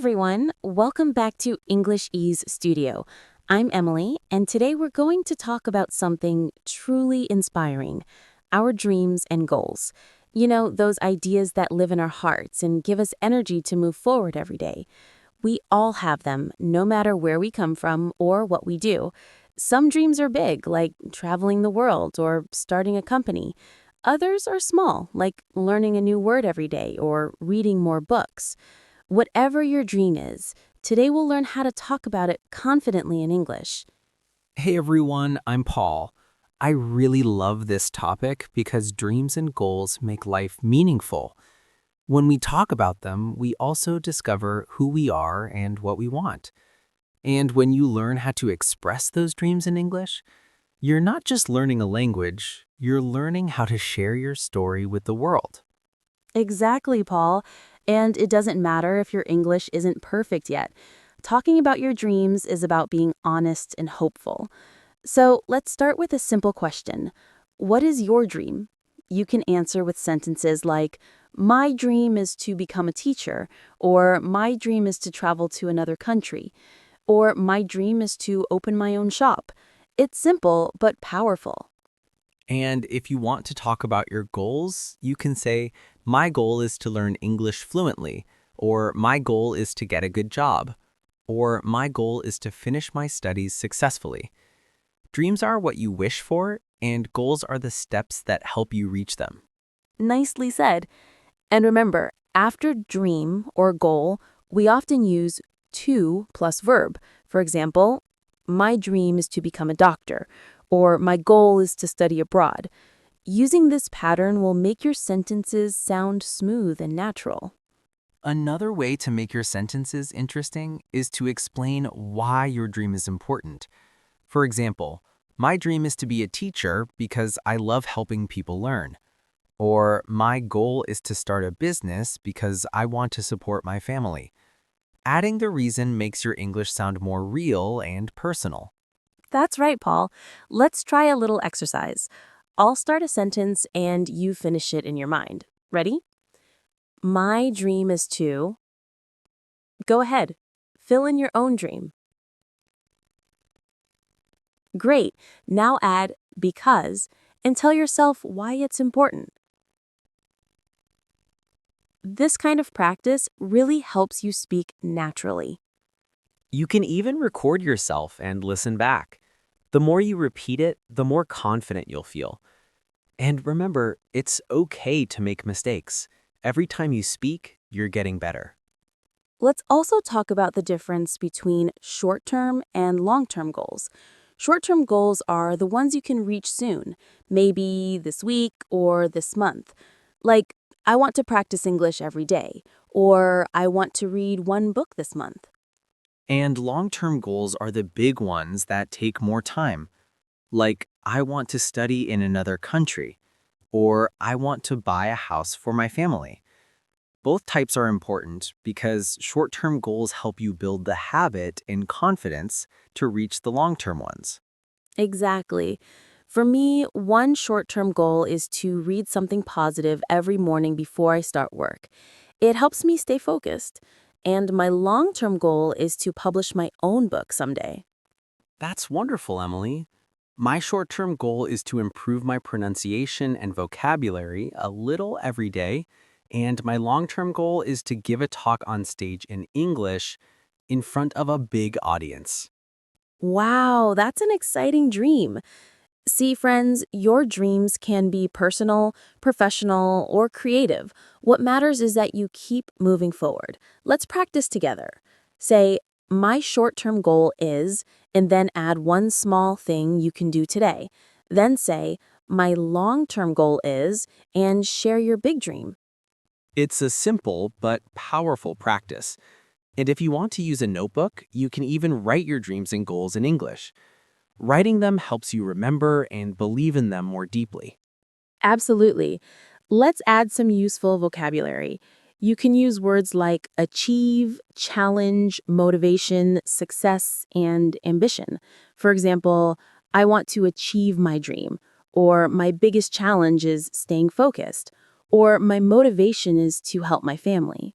everyone. Welcome back to English Ease Studio. I'm Emily, and today we're going to talk about something truly inspiring, our dreams and goals. You know, those ideas that live in our hearts and give us energy to move forward every day. We all have them, no matter where we come from or what we do. Some dreams are big, like traveling the world or starting a company. Others are small, like learning a new word every day or reading more books. Whatever your dream is, today we'll learn how to talk about it confidently in English. Hey everyone, I'm Paul. I really love this topic because dreams and goals make life meaningful. When we talk about them, we also discover who we are and what we want. And when you learn how to express those dreams in English, you're not just learning a language, you're learning how to share your story with the world. Exactly, Paul. And it doesn't matter if your English isn't perfect yet. Talking about your dreams is about being honest and hopeful. So let's start with a simple question. What is your dream? You can answer with sentences like, my dream is to become a teacher, or my dream is to travel to another country, or my dream is to open my own shop. It's simple but powerful. And if you want to talk about your goals, you can say, my goal is to learn English fluently, or my goal is to get a good job, or my goal is to finish my studies successfully. Dreams are what you wish for, and goals are the steps that help you reach them. Nicely said. And remember, after dream or goal, we often use to plus verb. For example, my dream is to become a doctor, or my goal is to study abroad. Using this pattern will make your sentences sound smooth and natural. Another way to make your sentences interesting is to explain why your dream is important. For example, my dream is to be a teacher because I love helping people learn. Or my goal is to start a business because I want to support my family. Adding the reason makes your English sound more real and personal. That's right, Paul. Let's try a little exercise. I'll start a sentence and you finish it in your mind. Ready? My dream is to. Go ahead. Fill in your own dream. Great. Now add because and tell yourself why it's important. This kind of practice really helps you speak naturally. You can even record yourself and listen back. The more you repeat it, the more confident you'll feel. And remember, it's okay to make mistakes. Every time you speak, you're getting better. Let's also talk about the difference between short-term and long-term goals. Short-term goals are the ones you can reach soon, maybe this week or this month. Like, I want to practice English every day, or I want to read one book this month. And long-term goals are the big ones that take more time. Like, I want to study in another country, or I want to buy a house for my family. Both types are important because short-term goals help you build the habit and confidence to reach the long-term ones. Exactly. For me, one short-term goal is to read something positive every morning before I start work. It helps me stay focused. And my long-term goal is to publish my own book someday. That's wonderful, Emily. My short-term goal is to improve my pronunciation and vocabulary a little every day, and my long-term goal is to give a talk on stage in English in front of a big audience. Wow, that's an exciting dream. See, friends, your dreams can be personal, professional, or creative. What matters is that you keep moving forward. Let's practice together. Say, my short-term goal is, and then add one small thing you can do today. Then say, my long-term goal is, and share your big dream. It's a simple but powerful practice. And if you want to use a notebook, you can even write your dreams and goals in English. Writing them helps you remember and believe in them more deeply. Absolutely. Let's add some useful vocabulary. You can use words like achieve, challenge, motivation, success, and ambition. For example, I want to achieve my dream, or my biggest challenge is staying focused, or my motivation is to help my family.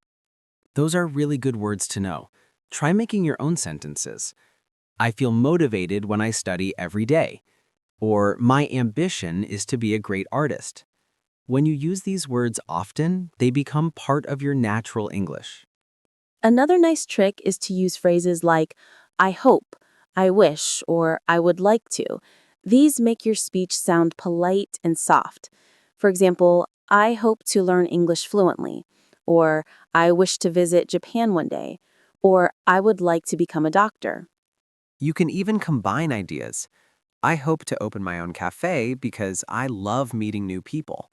Those are really good words to know. Try making your own sentences. I feel motivated when I study every day. Or my ambition is to be a great artist. When you use these words often, they become part of your natural English. Another nice trick is to use phrases like, I hope, I wish, or I would like to. These make your speech sound polite and soft. For example, I hope to learn English fluently, or I wish to visit Japan one day, or I would like to become a doctor. You can even combine ideas. I hope to open my own cafe because I love meeting new people.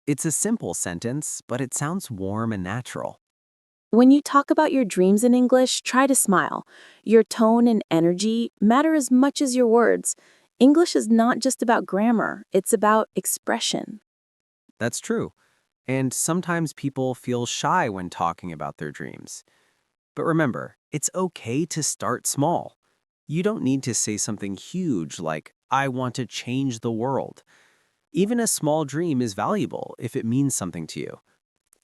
It's a simple sentence, but it sounds warm and natural. When you talk about your dreams in English, try to smile. Your tone and energy matter as much as your words. English is not just about grammar, it's about expression. That's true. And sometimes people feel shy when talking about their dreams. But remember, it's okay to start small. You don't need to say something huge like, I want to change the world. Even a small dream is valuable if it means something to you.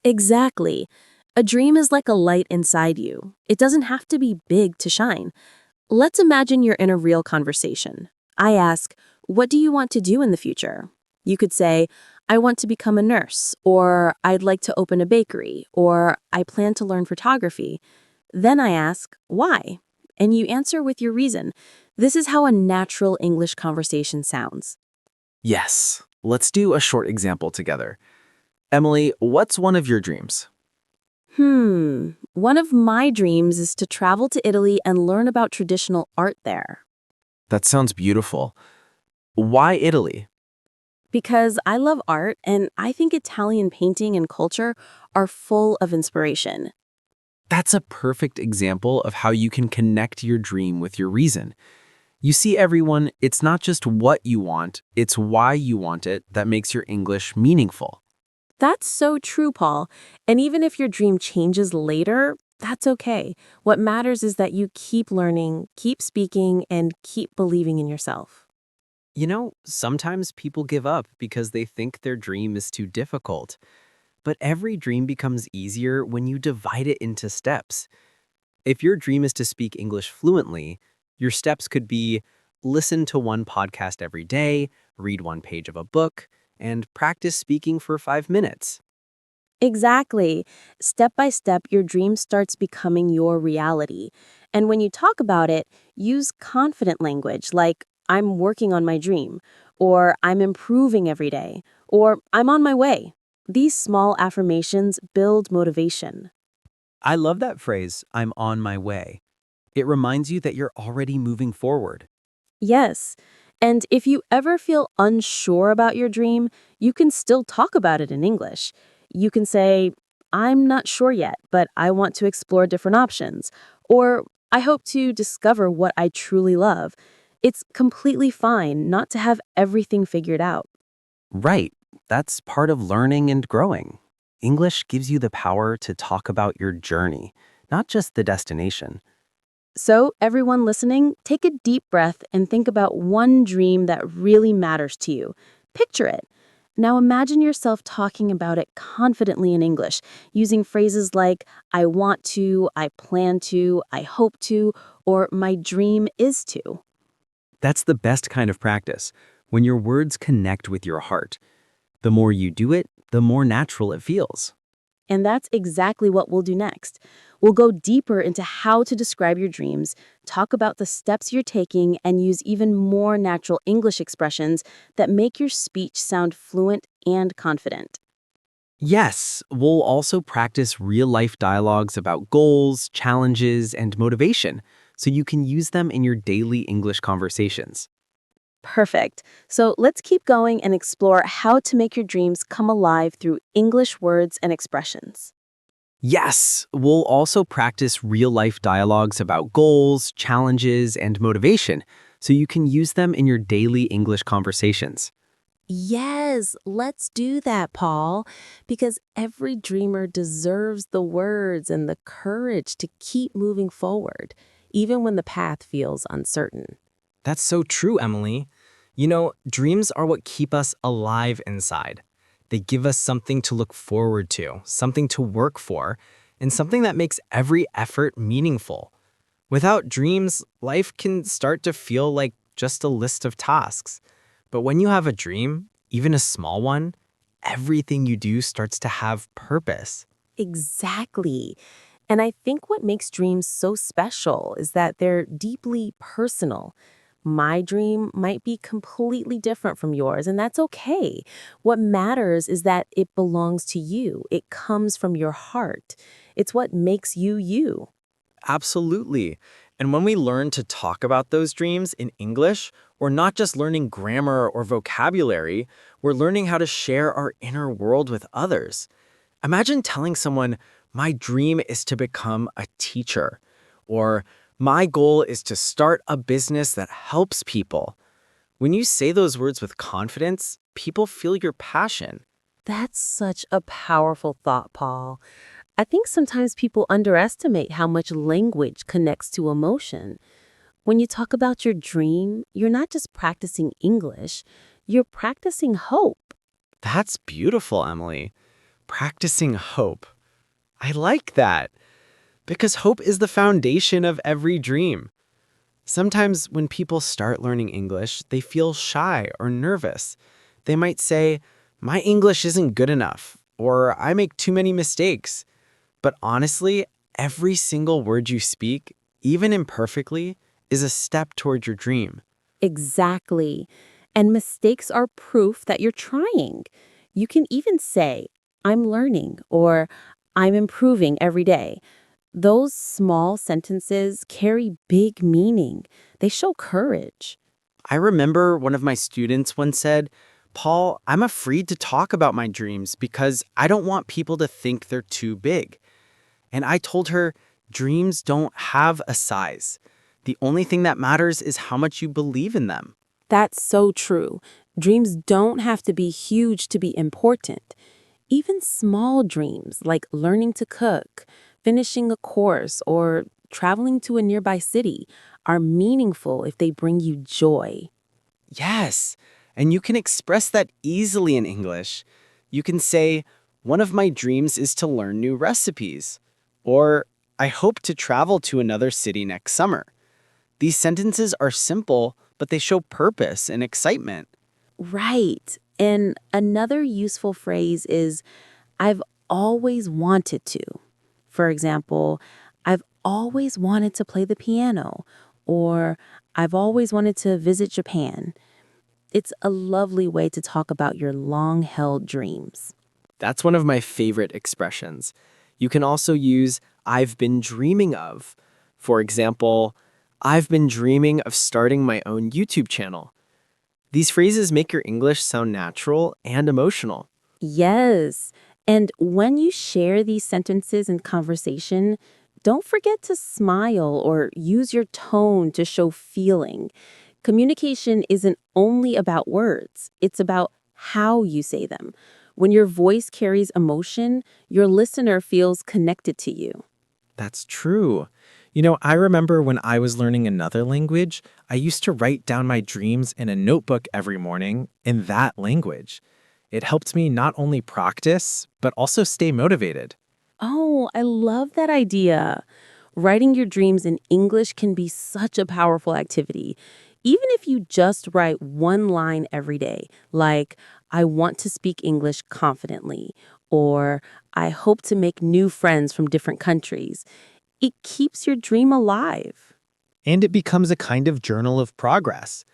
Exactly. A dream is like a light inside you. It doesn't have to be big to shine. Let's imagine you're in a real conversation. I ask, what do you want to do in the future? You could say, I want to become a nurse, or I'd like to open a bakery, or I plan to learn photography. Then I ask, why? And you answer with your reason. This is how a natural English conversation sounds. Yes, let's do a short example together. Emily, what's one of your dreams? One of my dreams is to travel to Italy and learn about traditional art there. That sounds beautiful. Why Italy? Because I love art and I think Italian painting and culture are full of inspiration. That's a perfect example of how you can connect your dream with your reason. You see, everyone, it's not just what you want, it's why you want it that makes your English meaningful. That's so true, Paul. And even if your dream changes later, that's okay. What matters is that you keep learning, keep speaking, and keep believing in yourself. You know, sometimes people give up because they think their dream is too difficult. But every dream becomes easier when you divide it into steps. If your dream is to speak English fluently, your steps could be listen to one podcast every day, read one page of a book, and practice speaking for 5 minutes. Exactly. Step by step, your dream starts becoming your reality. And when you talk about it, use confident language like, I'm working on my dream, or I'm improving every day, or I'm on my way. These small affirmations build motivation. I love that phrase, I'm on my way. It reminds you that you're already moving forward. Yes. And if you ever feel unsure about your dream, you can still talk about it in English. You can say, I'm not sure yet, but I want to explore different options. Or, I hope to discover what I truly love. It's completely fine not to have everything figured out. Right. That's part of learning and growing. English gives you the power to talk about your journey, not just the destination. So, everyone listening, take a deep breath and think about one dream that really matters to you. Picture it. Now imagine yourself talking about it confidently in English, using phrases like, I want to, I plan to, I hope to, or my dream is to. That's the best kind of practice, when your words connect with your heart. The more you do it, the more natural it feels. And that's exactly what we'll do next. We'll go deeper into how to describe your dreams, talk about the steps you're taking, and use even more natural English expressions that make your speech sound fluent and confident. Yes, we'll also practice real-life dialogues about goals, challenges, and motivation, so you can use them in your daily English conversations. Perfect. So let's keep going and explore how to make your dreams come alive through English words and expressions. Yes, we'll also practice real-life dialogues about goals, challenges, and motivation, so you can use them in your daily English conversations. Yes, let's do that, Paul, because every dreamer deserves the words and the courage to keep moving forward, even when the path feels uncertain. That's so true, Emily. You know, dreams are what keep us alive inside. They give us something to look forward to, something to work for, and something that makes every effort meaningful. Without dreams, life can start to feel like just a list of tasks. But when you have a dream, even a small one, everything you do starts to have purpose. Exactly. And I think what makes dreams so special is that they're deeply personal. My dream might be completely different from yours, and that's okay. What matters is that it belongs to you. It comes from your heart. It's what makes you you. Absolutely. And when we learn to talk about those dreams in English, we're not just learning grammar or vocabulary, we're learning how to share our inner world with others. Imagine telling someone, my dream is to become a teacher, or my goal is to start a business that helps people. When you say those words with confidence, people feel your passion. That's such a powerful thought, Paul. I think sometimes people underestimate how much language connects to emotion. When you talk about your dream, you're not just practicing English, you're practicing hope. That's beautiful, Emily. Practicing hope. I like that. Because hope is the foundation of every dream. Sometimes when people start learning English, they feel shy or nervous. They might say, my English isn't good enough, or I make too many mistakes. But honestly, every single word you speak, even imperfectly, is a step toward your dream. Exactly. And mistakes are proof that you're trying. You can even say, I'm learning or I'm improving every day. Those small sentences carry big meaning. They show courage. I remember one of my students once said, Paul, I'm afraid to talk about my dreams because I don't want people to think they're too big. And I told her, dreams don't have a size. The only thing that matters is how much you believe in them. That's so true. Dreams don't have to be huge to be important. Even small dreams like learning to cook, finishing a course, or traveling to a nearby city are meaningful if they bring you joy. Yes, and you can express that easily in English. You can say, one of my dreams is to learn new recipes. Or, I hope to travel to another city next summer. These sentences are simple, but they show purpose and excitement. Right. And another useful phrase is, I've always wanted to. For example, I've always wanted to play the piano, or I've always wanted to visit Japan. It's a lovely way to talk about your long held dreams. That's one of my favorite expressions. You can also use I've been dreaming of. For example, I've been dreaming of starting my own YouTube channel. These phrases make your English sound natural and emotional. Yes. And when you share these sentences in conversation, don't forget to smile or use your tone to show feeling. Communication isn't only about words, it's about how you say them. When your voice carries emotion, your listener feels connected to you. That's true. I remember when I was learning another language, I used to write down my dreams in a notebook every morning in that language. It helped me not only practice, but also stay motivated. Oh, I love that idea. Writing your dreams in English can be such a powerful activity. Even if you just write one line every day, like, I want to speak English confidently, or I hope to make new friends from different countries, it keeps your dream alive. And it becomes a kind of journal of progress.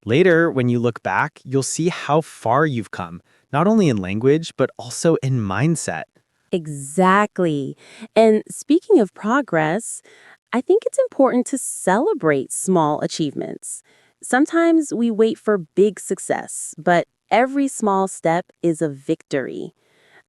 Later, when you look back, you'll see how far you've come, not only in language, but also in mindset. Exactly. And speaking of progress, I think it's important to celebrate small achievements. Sometimes we wait for big success, but every small step is a victory.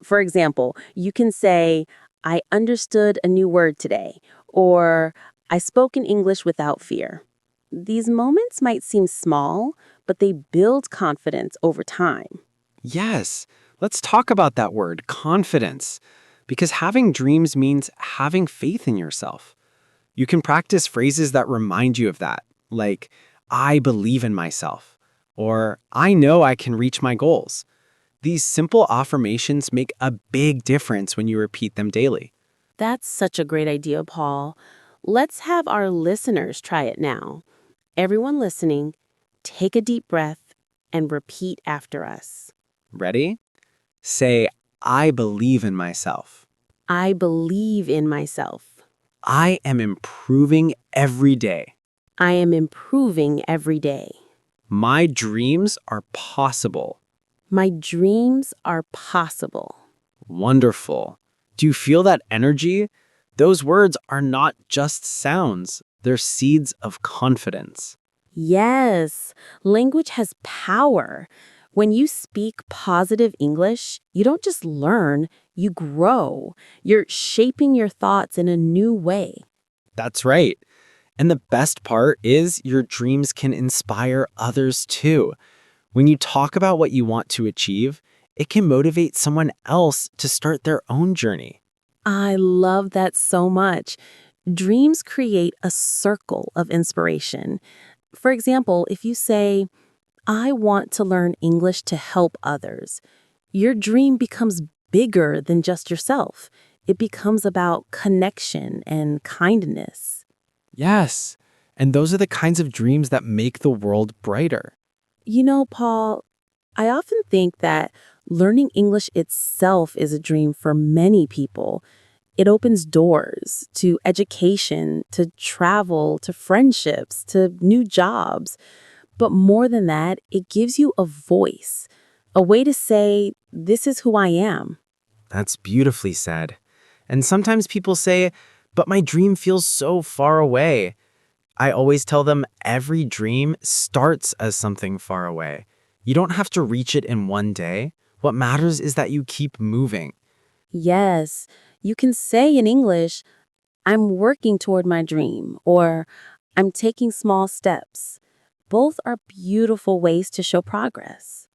For example, you can say, I understood a new word today, or I spoke in English without fear. These moments might seem small, but they build confidence over time. Yes, let's talk about that word, confidence. Because having dreams means having faith in yourself. You can practice phrases that remind you of that, like, I believe in myself, or I know I can reach my goals. These simple affirmations make a big difference when you repeat them daily. That's such a great idea, Paul. Let's have our listeners try it now. Everyone listening, take a deep breath and repeat after us. Ready? Say, I believe in myself. I believe in myself. I am improving every day. I am improving every day. My dreams are possible. My dreams are possible. Wonderful. Do you feel that energy? Those words are not just sounds, they're seeds of confidence. Yes, language has power. When you speak positive English, you don't just learn, you grow. You're shaping your thoughts in a new way. That's right. And the best part is your dreams can inspire others too. When you talk about what you want to achieve, it can motivate someone else to start their own journey. I love that so much. Dreams create a circle of inspiration. For example, if you say, I want to learn English to help others, your dream becomes bigger than just yourself. It becomes about connection and kindness. Yes, and those are the kinds of dreams that make the world brighter. You know, Paul, I often think that learning English itself is a dream for many people. It opens doors to education, to travel, to friendships, to new jobs. But more than that, it gives you a voice, a way to say, this is who I am. That's beautifully said. And sometimes people say, but my dream feels so far away. I always tell them every dream starts as something far away. You don't have to reach it in one day. What matters is that you keep moving. Yes, you can say in English, I'm working toward my dream, or I'm taking small steps. Both are beautiful ways to show progress.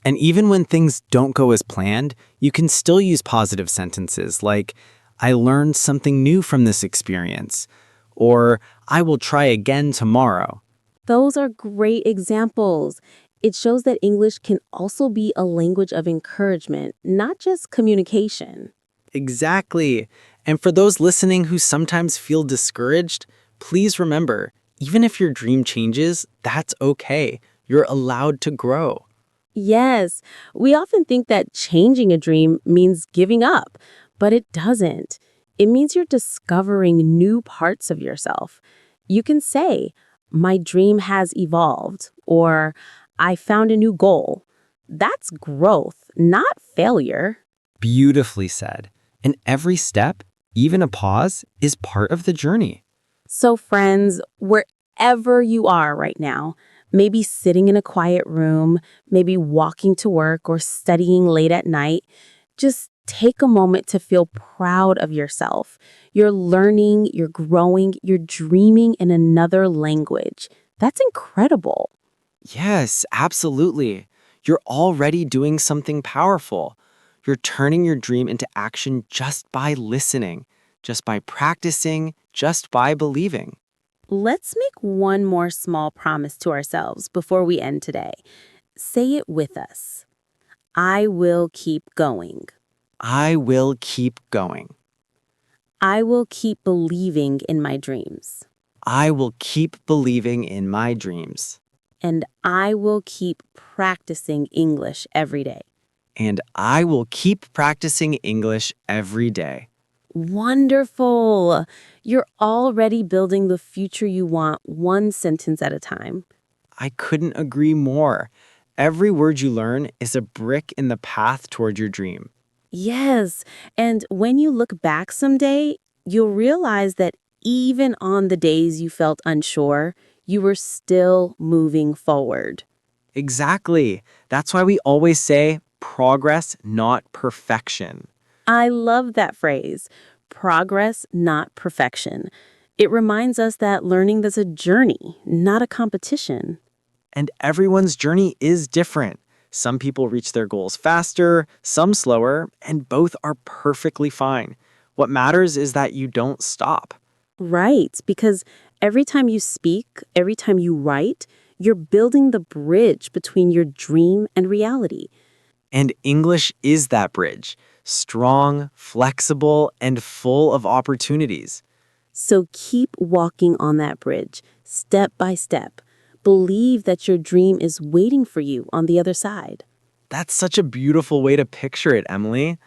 And even when things don't go as planned, you can still use positive sentences like, I learned something new from this experience, or I will try again tomorrow. Those are great examples. It shows that English can also be a language of encouragement, not just communication. Exactly. And for those listening who sometimes feel discouraged, please remember, even if your dream changes, that's okay. You're allowed to grow. Yes, we often think that changing a dream means giving up, but it doesn't. It means you're discovering new parts of yourself. You can say, my dream has evolved, or I found a new goal. That's growth, not failure. Beautifully said. And every step, even a pause, is part of the journey. So, friends, wherever you are right now, maybe sitting in a quiet room, maybe walking to work or studying late at night, just take a moment to feel proud of yourself. You're learning, you're growing, you're dreaming in another language. That's incredible. Yes, absolutely. You're already doing something powerful. You're turning your dream into action just by listening, just by practicing, just by believing. Let's make one more small promise to ourselves before we end today. Say it with us. I will keep going. I will keep going. I will keep believing in my dreams. I will keep believing in my dreams. And I will keep practicing English every day. And I will keep practicing English every day. Wonderful! You're already building the future you want one sentence at a time. I couldn't agree more. Every word you learn is a brick in the path toward your dream. Yes, and when you look back someday, you'll realize that even on the days you felt unsure, you were still moving forward. Exactly. That's why we always say progress, not perfection. I love that phrase, progress, not perfection. It reminds us that learning is a journey, not a competition. And everyone's journey is different. Some people reach their goals faster, some slower, and both are perfectly fine. What matters is that you don't stop. Right, because every time you speak, every time you write, you're building the bridge between your dream and reality. And English is that bridge. strong, flexible, and full of opportunities. So keep walking on that bridge, step by step. Believe that your dream is waiting for you on the other side. That's such a beautiful way to picture it, Emily.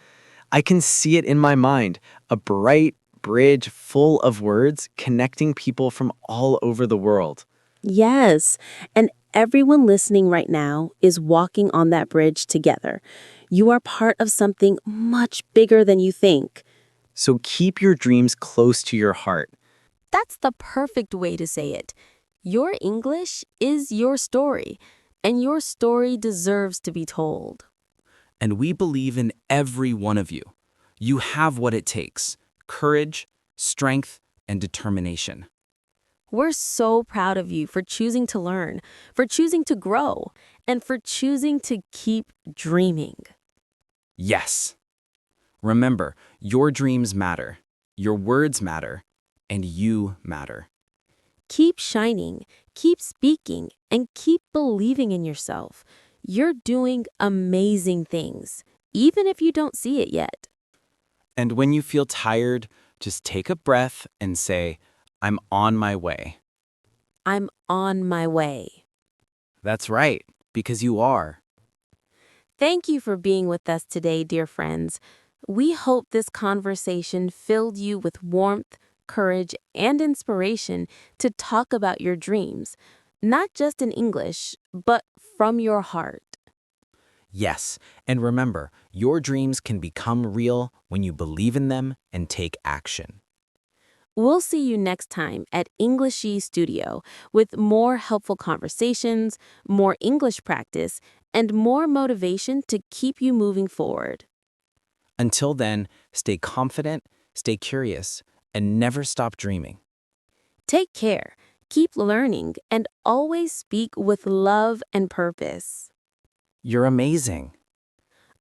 I can see it in my mind, a bright bridge full of words connecting people from all over the world. Yes, and everyone listening right now is walking on that bridge together. You are part of something much bigger than you think. So keep your dreams close to your heart. That's the perfect way to say it. Your English is your story, and your story deserves to be told. And we believe in every one of you. You have what it takes: courage, strength, and determination. We're so proud of you for choosing to learn, for choosing to grow, and for choosing to keep dreaming. Yes. Remember, your dreams matter, your words matter, and you matter. Keep shining, keep speaking, and keep believing in yourself. You're doing amazing things, even if you don't see it yet. And when you feel tired, just take a breath and say, I'm on my way. I'm on my way. That's right, because you are. Thank you for being with us today, dear friends. We hope this conversation filled you with warmth, courage, and inspiration to talk about your dreams, not just in English, but from your heart. Yes, and remember, your dreams can become real when you believe in them and take action. We'll see you next time at Englishy Studio with more helpful conversations, more English practice, and more motivation to keep you moving forward. Until then, stay confident, stay curious, and never stop dreaming. Take care, keep learning, and always speak with love and purpose. You're amazing.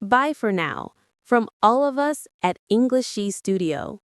Bye for now, from all of us at Englishy Studio.